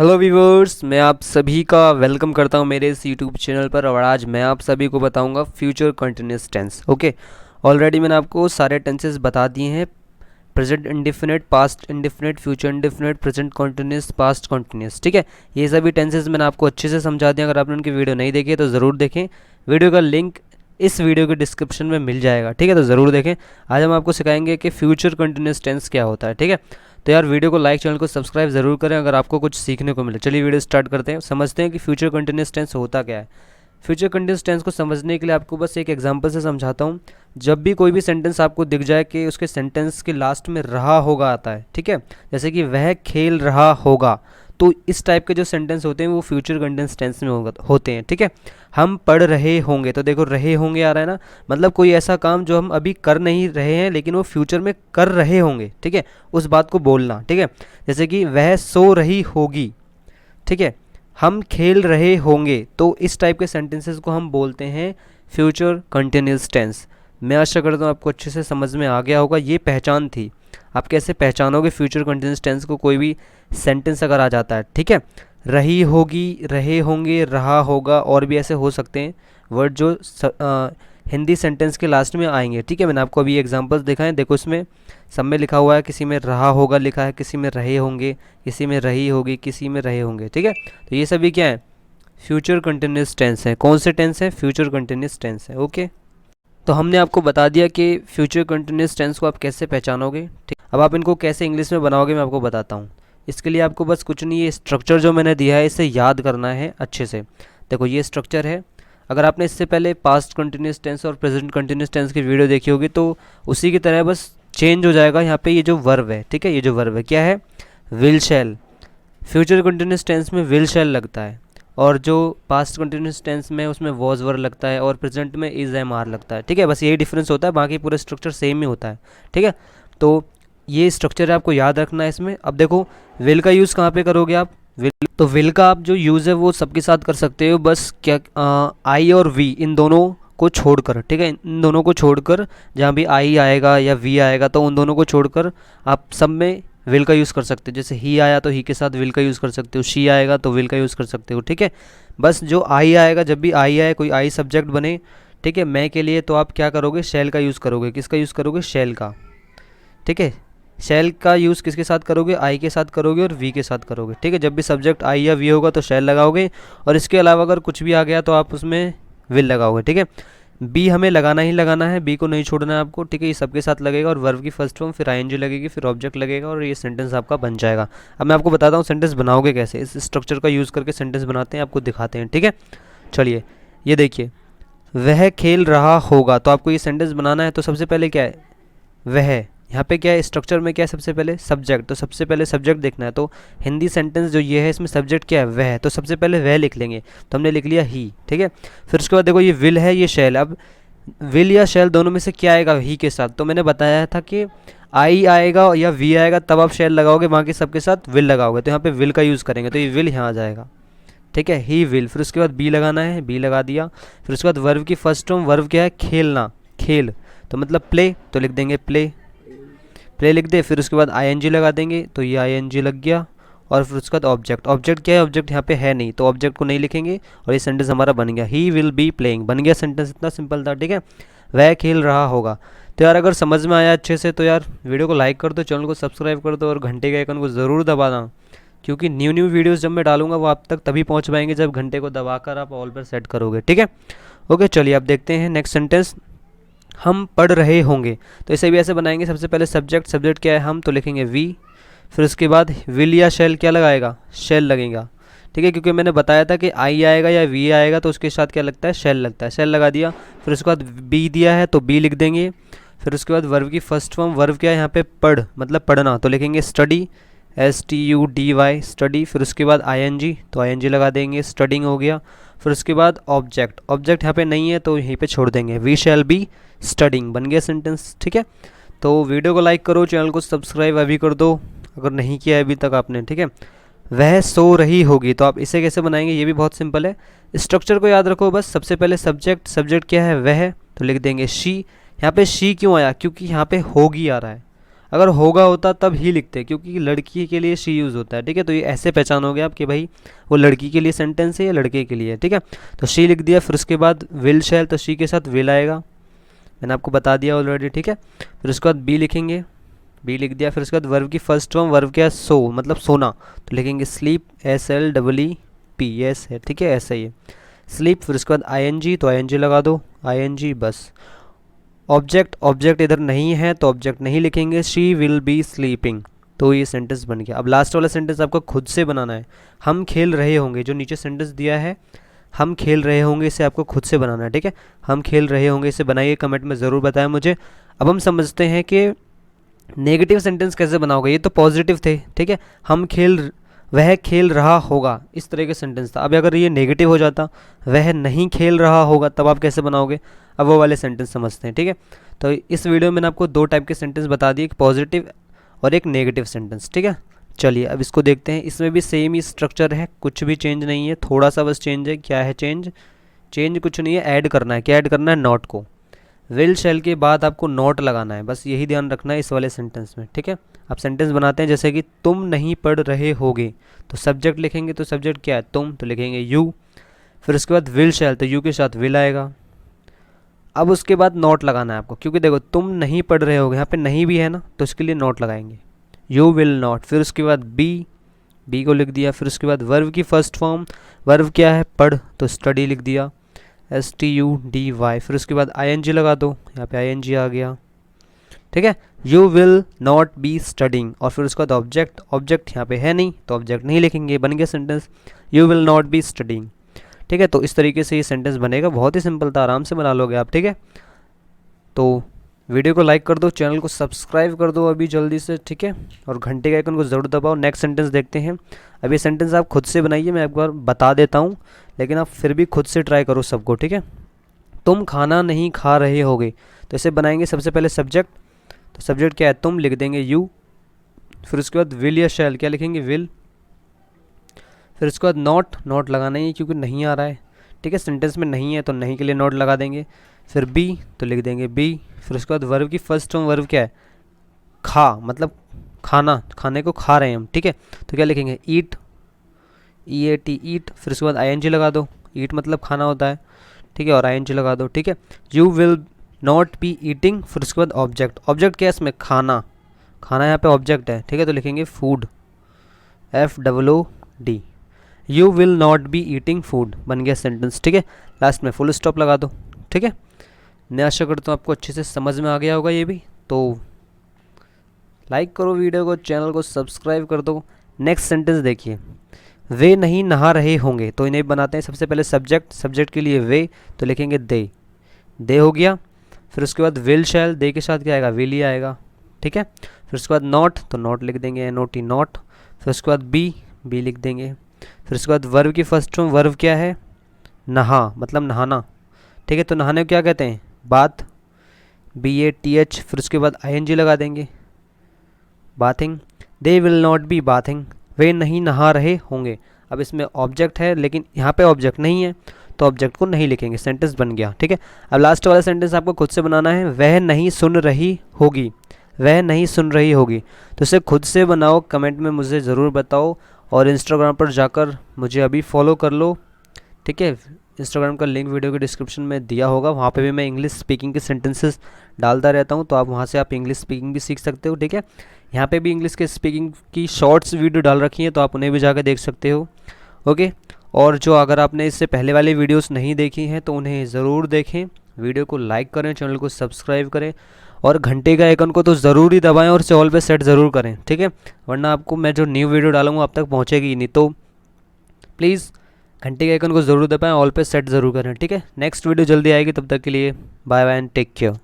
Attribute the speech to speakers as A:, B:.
A: Hello viewers, मैं आप सभी का वेलकम करता हूं मेरे इस यूट्यूब चैनल पर। और आज मैं आप सभी को बताऊंगा future continuous tense. Okay, already मैंने आपको सारे टेंसेस बता दिए हैं। Present indefinite, past indefinite, future indefinite, present continuous, past continuous. ठीक है, ये सभी टेंसेस मैंने आपको अच्छे से समझा दिया। अगर आपने उनकी वीडियो नहीं देखी है तो ज़रूर देखें। वीडियो का लिंक इस वीडियो के डिस्क्रिप्शन में मिल जाएगा। ठीक है, तो ज़रूर देखें। आज हम आपको सिखाएंगे कि फ्यूचर कंटिन्यूस टेंस क्या होता है। ठीक है, तो यार वीडियो को लाइक, चैनल को सब्सक्राइब ज़रूर करें अगर आपको कुछ सीखने को मिले। चलिए वीडियो स्टार्ट करते हैं, समझते हैं कि फ्यूचर कंटिन्यूस टेंस होता क्या है। फ्यूचर कंटिन्यूस टेंस को समझने के लिए आपको बस एक एग्जांपल से समझाता हूँ। जब भी कोई भी सेंटेंस आपको दिख जाए कि उसके सेंटेंस के लास्ट में रहा होगा आता है, ठीक है, जैसे कि वह खेल रहा होगा, तो इस टाइप के जो सेंटेंस होते हैं वो फ्यूचर कंटिन्यूस टेंस में होते हैं। ठीक है, हम पढ़ रहे होंगे, तो देखो रहे होंगे आ रहा है ना, मतलब कोई ऐसा काम जो हम अभी कर नहीं रहे हैं लेकिन वो फ्यूचर में कर रहे होंगे। ठीक है, उस बात को बोलना। ठीक है, जैसे कि वह सो रही होगी, ठीक है, हम खेल रहे होंगे, तो इस टाइप के सेंटेंसेस को हम बोलते हैं फ्यूचर कंटिन्यूस टेंस। मैं आशा करता हूँ आपको अच्छे से समझ में आ गया होगा। ये पहचान थी, आप कैसे पहचानोगे फ्यूचर कंटिन्यूस टेंस को, कोई भी सेंटेंस अगर आ जाता है। ठीक है, रही होगी, रहे होंगे, रहा होगा, और भी ऐसे हो सकते हैं वर्ड जो हिंदी सेंटेंस के लास्ट में आएंगे। ठीक है, मैंने आपको अभी एग्जांपल्स दिखाएं। देखो इसमें सब में लिखा हुआ है, किसी में रहा होगा लिखा है, किसी में रहे होंगे, किसी में रही होगी, किसी में रहे होंगे। ठीक है, तो ये सभी क्या है, फ्यूचर कंटिन्यूस टेंस है। कौन से टेंस है? फ्यूचर कंटिन्यूस टेंस है। ओके, तो हमने आपको बता दिया कि फ्यूचर कंटिन्यूस टेंस को आप कैसे पहचानोगे। ठीक, अब आप इनको कैसे इंग्लिश में बनाओगे मैं आपको बताता हूँ। इसके लिए आपको बस कुछ नहीं, ये स्ट्रक्चर जो मैंने दिया है इसे याद करना है अच्छे से। देखो ये स्ट्रक्चर है। अगर आपने इससे पहले पास्ट कंटिन्यूस टेंस और प्रेजेंट कंटिन्यूस टेंस की वीडियो देखी होगी तो उसी की तरह बस चेंज हो जाएगा यहाँ पे ये जो वर्ब है। ठीक है, ये जो वर्ब है क्या है? Will shall. Future continuous tense में विल शैल लगता है, और जो पास्ट कंटिन्यूस टेंस में उसमें वॉज वर्ब लगता है, और प्रेजेंट में इज एम आर लगता है। ठीक है, बस यही डिफरेंस होता है, बाकी पूरा स्ट्रक्चर सेम ही होता है। ठीक है, तो ये स्ट्रक्चर है, आपको याद रखना है इसमें। अब देखो विल का यूज़ कहाँ पे करोगे आप? विल, तो विल का आप जो यूज़ है वो सबके साथ कर सकते हो, बस क्या आई और वी इन दोनों को छोड़कर। ठीक है, इन दोनों को छोड़कर, जहाँ भी आई आएगा या वी आएगा तो उन दोनों को छोड़कर आप सब में विल का यूज़ कर सकते हो। जैसे ही आया तो ही के साथ विल का यूज़ कर सकते हो, शी आएगा तो विल का यूज़ कर सकते हो। ठीक है, बस जो आई आएगा, जब भी आई आए, कोई आई सब्जेक्ट बने, ठीक है, मैं के लिए, तो आप क्या करोगे? शैल का यूज़ करोगे। किसका यूज़ करोगे? शैल का। ठीक है, शैल का यूज़ किसके साथ करोगे? आई के साथ करोगे और वी के साथ करोगे। ठीक है, जब भी सब्जेक्ट आई या वी होगा तो शैल लगाओगे, और इसके अलावा अगर कुछ भी आ गया तो आप उसमें विल लगाओगे। ठीक है, बी हमें लगाना ही लगाना है, बी को नहीं छोड़ना है आपको। ठीक है, ये सबके साथ लगेगा, और वर्ब की फर्स्ट फॉर्म, फिर आईएनजी लगेगी, फिर ऑब्जेक्ट लगेगा, और ये सेंटेंस आपका बन जाएगा। अब मैं आपको बताता हूँ सेंटेंस बनाओगे कैसे। इस स्ट्रक्चर का यूज़ करके सेंटेंस बनाते हैं, आपको दिखाते हैं। ठीक है, चलिए ये देखिए, वह खेल रहा होगा, तो आपको ये सेंटेंस बनाना है। तो सबसे पहले क्या है? वह, यहाँ पे क्या है स्ट्रक्चर में, क्या है सबसे पहले? सब्जेक्ट। तो सबसे पहले सब्जेक्ट देखना है, तो हिंदी सेंटेंस जो ये है इसमें सब्जेक्ट क्या है? वह, तो सबसे पहले वह लिख लेंगे, तो हमने लिख लिया ही। ठीक है, फिर उसके बाद देखो ये विल है, ये शैल। अब विल या शैल दोनों में से क्या आएगा ही के साथ? तो मैंने बताया था कि आई आएगा या वी आएगा तब आप शैल लगाओगे, बाकी सबके साथ विल लगाओगे, तो यहाँ पे विल का यूज़ करेंगे, तो ये विल यहाँ आ जाएगा। ठीक है, ही विल। फिर उसके बाद बी लगाना है, बी लगा दिया। फिर उसके बाद वर्ब की फर्स्ट फॉर्म, वर्ब क्या है? खेलना, खेल, तो मतलब प्ले, तो लिख देंगे प्ले, प्ले लिख दे। फिर उसके बाद आईएनजी लगा देंगे, तो ये आईएनजी लग गया। और फिर उसके बाद ऑब्जेक्ट, ऑब्जेक्ट क्या है? ऑब्जेक्ट यहाँ पे है नहीं, तो ऑब्जेक्ट को नहीं लिखेंगे, और ये सेंटेंस हमारा बन गया, ही विल बी प्लेइंग, बन गया सेंटेंस। इतना सिंपल था। ठीक है, वह खेल रहा होगा। तो यार अगर समझ में आया अच्छे से तो यार वीडियो को लाइक कर दो, चैनल को सब्सक्राइब कर दो, और घंटे के आइकन को ज़रूर दबाना, क्योंकि न्यू वीडियोस जब मैं डालूंगा वो आप तक तभी पहुंच पाएंगे जब घंटे को दबाकर आप ऑल पर सेट करोगे। ठीक है, ओके, चलिए अब देखते हैं नेक्स्ट सेंटेंस। हम पढ़ रहे होंगे, तो इसे भी ऐसे बनाएंगे। सबसे पहले सब्जेक्ट, सब्जेक्ट क्या है? हम, तो लिखेंगे वी। फिर उसके बाद विल या शैल क्या लगाएगा? शैल लगेगा। ठीक है, क्योंकि मैंने बताया था कि आई आएगा या वी आएगा तो उसके साथ क्या लगता है? शैल लगता है, शैल लगा दिया। फिर उसके बाद बी दिया है तो बी लिख देंगे। फिर उसके बाद वर्ब की फर्स्ट फॉर्म, वर्ब क्या है यहाँ पे? पढ़, मतलब पढ़ना, तो लिखेंगे स्टडी, STUDY, स्टडी। फिर उसके बाद आईएनजी, तो आईएनजी लगा देंगे, स्टडिंग हो गया। फिर उसके बाद ऑब्जेक्ट, ऑब्जेक्ट यहाँ पे नहीं है तो यहीं पे छोड़ देंगे, वी शैल बी स्टडिंग, बन गया सेंटेंस। ठीक है, तो वीडियो को लाइक करो, चैनल को सब्सक्राइब अभी कर दो अगर नहीं किया है अभी तक आपने। ठीक है, वह सो रही होगी, तो आप इसे कैसे बनाएंगे? ये भी बहुत सिंपल है। स्ट्रक्चर को याद रखो बस। सबसे पहले सब्जेक्ट, सब्जेक्ट क्या है? वह, तो लिख देंगे शी। यहाँ पे शी क्यों आया? क्योंकि यहाँ पे होगी आ रहा है। अगर होगा होता तब ही लिखते, क्योंकि लड़की के लिए शी यूज़ होता है, ठीक है। तो ये ऐसे पहचानोगे आप कि भाई वो लड़की के लिए सेंटेंस है या लड़के के लिए, ठीक है। तो शी लिख दिया, फिर उसके बाद विल शैल, तो शी के साथ विल आएगा, मैंने आपको बता दिया ऑलरेडी, ठीक है। फिर उसके बाद बी लिखेंगे, बी लिख दिया। फिर उसके बाद वर्ब की फर्स्ट फॉर्म, वर्ब क्या है, सो मतलब सोना, तो लिखेंगे स्लीप, SLEEP, यस है, ठीक है, ऐसा ही है स्लीप। फिर उसके बाद ING, तो ING लगा दो, ING बस। ऑब्जेक्ट, ऑब्जेक्ट इधर नहीं है तो ऑब्जेक्ट नहीं लिखेंगे, शी विल बी स्लीपिंग, तो ये सेंटेंस बन गया। अब लास्ट वाला सेंटेंस आपको खुद से बनाना है, हम खेल रहे होंगे, जो नीचे सेंटेंस दिया है हम खेल रहे होंगे, इसे आपको खुद से बनाना है, ठीक है। हम खेल रहे होंगे, इसे बनाइए, कमेंट में ज़रूर बताएं मुझे। अब हम समझते हैं कि नेगेटिव सेंटेंस कैसे बनाओगे, ये तो पॉजिटिव थे, ठीक है। वह खेल रहा होगा, इस तरह के सेंटेंस था। अब अगर ये नेगेटिव हो जाता, वह नहीं खेल रहा होगा, तब आप कैसे बनाओगे, अब वो वाले सेंटेंस समझते हैं, ठीक है। तो इस वीडियो में मैंने आपको दो टाइप के सेंटेंस बता दिए, एक पॉजिटिव और एक नेगेटिव सेंटेंस, ठीक है। चलिए अब इसको देखते हैं। इसमें भी सेम ही स्ट्रक्चर है, कुछ भी चेंज नहीं है, थोड़ा सा बस चेंज है। क्या है चेंज? चेंज कुछ नहीं है, ऐड करना है। क्या ऐड करना है? नॉट को। विल शैल के बाद आपको नॉट लगाना है, बस यही ध्यान रखना है इस वाले सेंटेंस में, ठीक है। आप सेंटेंस बनाते हैं जैसे कि तुम नहीं पढ़ रहे होगे, तो सब्जेक्ट लिखेंगे, तो सब्जेक्ट क्या है? तुम, तो लिखेंगे यू। फिर उसके बाद विल शैल, तो यू के साथ विल आएगा। अब उसके बाद नॉट लगाना है आपको, क्योंकि देखो तुम नहीं पढ़ रहे होगे, यहाँ पे नहीं भी है ना, तो इसके लिए नॉट लगाएंगे, यू विल नॉट। फिर उसके बाद बी को लिख दिया। फिर उसके बाद वर्ब की फर्स्ट फॉर्म, वर्ब क्या है? पढ़, तो स्टडी लिख दिया, STUDY। फिर उसके बाद ING लगा दो, यहाँ पे ING आ गया, ठीक है। You will not be studying. और फिर उसके बाद ऑब्जेक्ट, ऑब्जेक्ट यहाँ पे है नहीं तो ऑब्जेक्ट नहीं लिखेंगे, बन गया sentence, you will not be studying, ठीक है। तो इस तरीके से ये सेंटेंस बनेगा, बहुत ही सिंपल था, आराम से बना लोगे आप, ठीक है। तो वीडियो को लाइक कर दो, चैनल को सब्सक्राइब कर दो अभी जल्दी से, ठीक है। और घंटे के आइकन को ज़रूर दबाओ। नेक्स्ट सेंटेंस देखते हैं। अब ये सेंटेंस आप खुद से बनाइए, मैं एक बार बता देता हूँ, लेकिन आप फिर भी खुद से ट्राई करो सबको, ठीक है। तुम खाना नहीं खा रहे होगे, तो इसे बनाएंगे सबसे पहले सब्जेक्ट, तो सब्जेक्ट क्या है? तुम, लिख देंगे यू। फिर उसके बाद विल या शैल, क्या लिखेंगे? विल। फिर उसके बाद नॉट लगाना ही है क्योंकि नहीं आ रहा है, ठीक है, सेंटेंस में नहीं है तो नहीं के लिए नॉट लगा देंगे। फिर बी, तो लिख देंगे बी। फिर उसके बाद वर्ब की फर्स्ट फॉर्म, वर्ब क्या है? खा, मतलब खाना, खाने को खा रहे हैं हम, ठीक है। तो क्या लिखेंगे? ईट, EAT, ईट। फिर उसके बाद ING लगा दो, ईट मतलब खाना होता है, ठीक है, और ING लगा दो, ठीक है। You will not be eating. फिर उसके बाद ऑब्जेक्ट, ऑब्जेक्ट क्या है इसमें? खाना, खाना यहाँ पे ऑब्जेक्ट है, ठीक है, तो लिखेंगे food, FOOD। You will not be eating food, बन गया सेंटेंस, ठीक है। लास्ट में फुल स्टॉप लगा दो, ठीक है। मैं आशा करता हूँ आपको अच्छे से समझ में आ गया होगा ये भी। तो लाइक करो वीडियो को, चैनल को सब्सक्राइब कर दो। नेक्स्ट सेंटेंस देखिए, वे नहीं नहा रहे होंगे, तो इन्हें बनाते हैं सबसे पहले सब्जेक्ट, सब्जेक्ट के लिए वे, तो लिखेंगे दे हो गया। फिर उसके बाद विल शैल, दे के साथ क्या आएगा? विल ही आएगा, ठीक है। फिर उसके बाद नॉट, तो नॉट लिख देंगे, NOT, नॉट। फिर उसके बाद बी लिख देंगे। फिर उसके बाद वर्ब की फर्स्ट फॉर्म, वर्ब क्या है? नहा, मतलब नहाना, ठीक है, तो नहाने को क्या कहते हैं? बात, BATH। फिर उसके बाद ING लगा देंगे, bathing. They will not be bathing, वे नहीं नहा रहे होंगे। अब इसमें ऑब्जेक्ट है लेकिन यहाँ पे ऑब्जेक्ट नहीं है, तो ऑब्जेक्ट को नहीं लिखेंगे, सेंटेंस बन गया, ठीक है। अब लास्ट वाला सेंटेंस आपको खुद से बनाना है, वह नहीं सुन रही होगी, वह नहीं सुन रही होगी, तो इसे खुद से बनाओ, कमेंट में मुझे ज़रूर बताओ। और इंस्टाग्राम पर जाकर मुझे अभी फॉलो कर लो, ठीक है। इंस्टाग्राम का लिंक वीडियो के डिस्क्रिप्शन में दिया होगा, वहाँ पे भी मैं इंग्लिश स्पीकिंग के सेंटेंसेस डालता रहता हूँ, तो आप वहाँ से आप इंग्लिश स्पीकिंग भी सीख सकते हो, ठीक है। यहाँ पे भी इंग्लिश के स्पीकिंग की शॉर्ट्स वीडियो डाल रखी हैं, तो आप उन्हें भी जाकर देख सकते हो, ओके। और जो अगर आपने इससे पहले वाली वीडियोस नहीं देखी हैं तो उन्हें ज़रूर देखें, वीडियो को लाइक करें, चैनल को सब्सक्राइब करें, और घंटे का आइकन को तो ज़रूर ही दबाएँ और इसे ऑल पे सेट ज़रूर करें, ठीक है। वरना आपको मैं जो न्यू वीडियो डालूँगा आप तक पहुँचेगी ही नहीं, तो प्लीज़ घंटे के आइकन को ज़रूर दबाएं, ऑल पे सेट ज़रूर करें, ठीक है। नेक्स्ट वीडियो जल्दी आएगी, तब तक के लिए bye bye and take care.